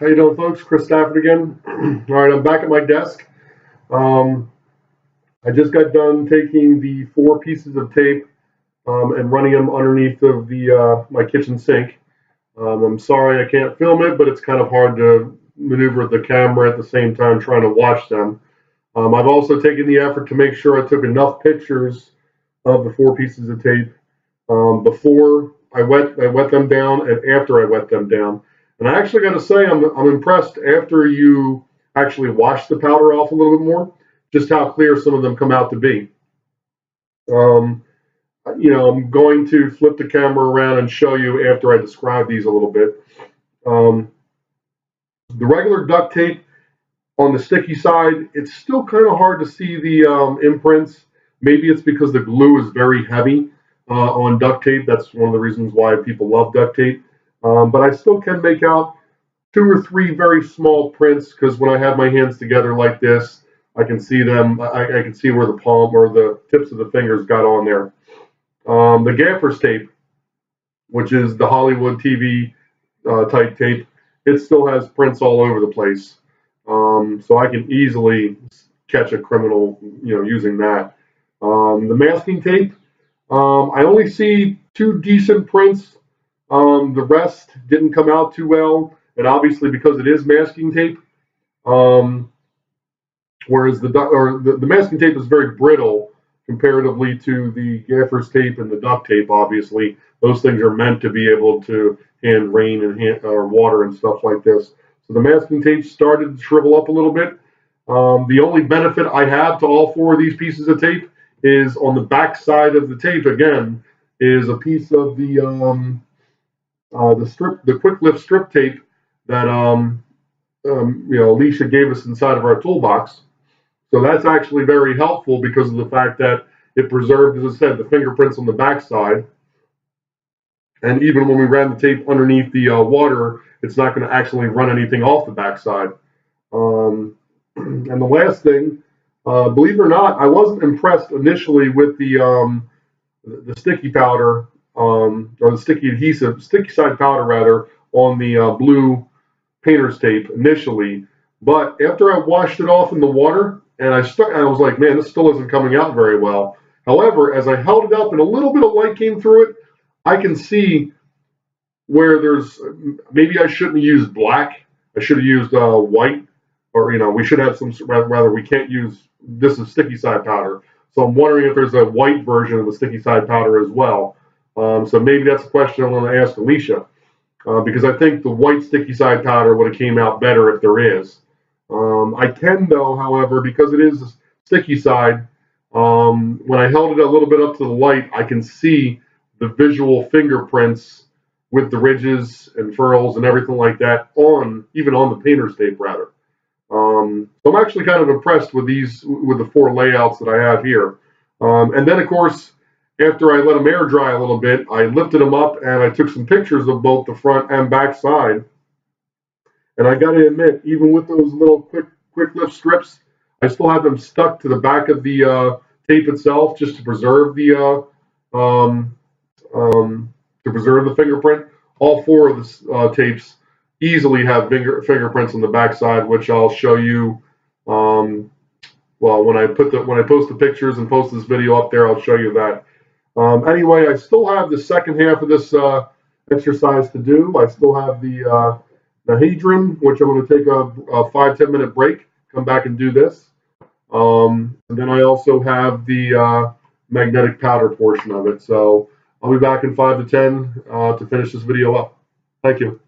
How you doing, folks? Chris Stafford again. All right, I'm back at my desk. I just got done taking the 4 pieces of tape and running them underneath of the my kitchen sink. I'm sorry I can't film it, but it's kind of hard to maneuver the camera at the same time trying to watch them. I've also taken the effort to make sure I took enough pictures of the 4 pieces of tape before I wet them down and after I wet them down. And I actually got to say, I'm impressed after you actually wash the powder off a little bit more, just how clear some of them come out to be. I'm going to flip the camera around and show you after I describe these a little bit. The regular duct tape on the sticky side, it's still kind of hard to see the imprints. Maybe it's because the glue is very heavy on duct tape. That's one of the reasons why people love duct tape. But I still can make out 2 or 3 very small prints because when I have my hands together like this, I can see them. I can see where the palm or the tips of the fingers got on there. The gaffer's tape, which is the Hollywood TV type tape, it still has prints all over the place. So I can easily catch a criminal, using that. The masking tape, I only see 2 decent prints. The rest didn't come out too well, and obviously because it is masking tape, whereas the masking tape is very brittle comparatively to the gaffer's tape and the duct tape. Obviously, those things are meant to be able to hand rain and or water and stuff like this. So the masking tape started to shrivel up a little bit. The only benefit I have to all 4 of these pieces of tape is on the back side of the tape. Again, is a piece of the quick lift strip tape that Alicia gave us inside of our toolbox. So that's actually very helpful because of the fact that it preserved, as I said, the fingerprints on the backside. And even when we ran the tape underneath the water, it's not going to actually run anything off the backside. And the last thing, believe it or not, I wasn't impressed initially with the sticky powder, or the sticky side powder rather, on the blue painter's tape initially. But after I washed it off in the water, and I was like, man, this still isn't coming out very well. However, as I held it up and a little bit of light came through it, I can see where there's, maybe I shouldn't have used black. I should have used white, or, we should have some, rather we can't use, this is sticky side powder. So I'm wondering if there's a white version of the sticky side powder as well. So maybe that's a question I'm going to ask Alicia, because I think the white sticky side powder would have came out better if there is. I can, though, however, because it is sticky side, when I held it a little bit up to the light, I can see the visual fingerprints with the ridges and furrows and everything like that even on the painter's tape, rather. So I'm actually kind of impressed with with the 4 layouts that I have here. And then, of course, after I let them air dry a little bit, I lifted them up and I took some pictures of both the front and back side. And I got to admit, even with those little quick lift strips, I still have them stuck to the back of the tape itself, just to preserve the fingerprint. All 4 of the tapes easily have fingerprints on the back side, which I'll show you. When I post the pictures and post this video up there, I'll show you that. Anyway, I still have the second half of this exercise to do. I still have the hedron, which I'm going to take a 5-10 minute break, come back and do this. And then I also have the magnetic powder portion of it. So I'll be back in 5 to 10 to finish this video up. Thank you.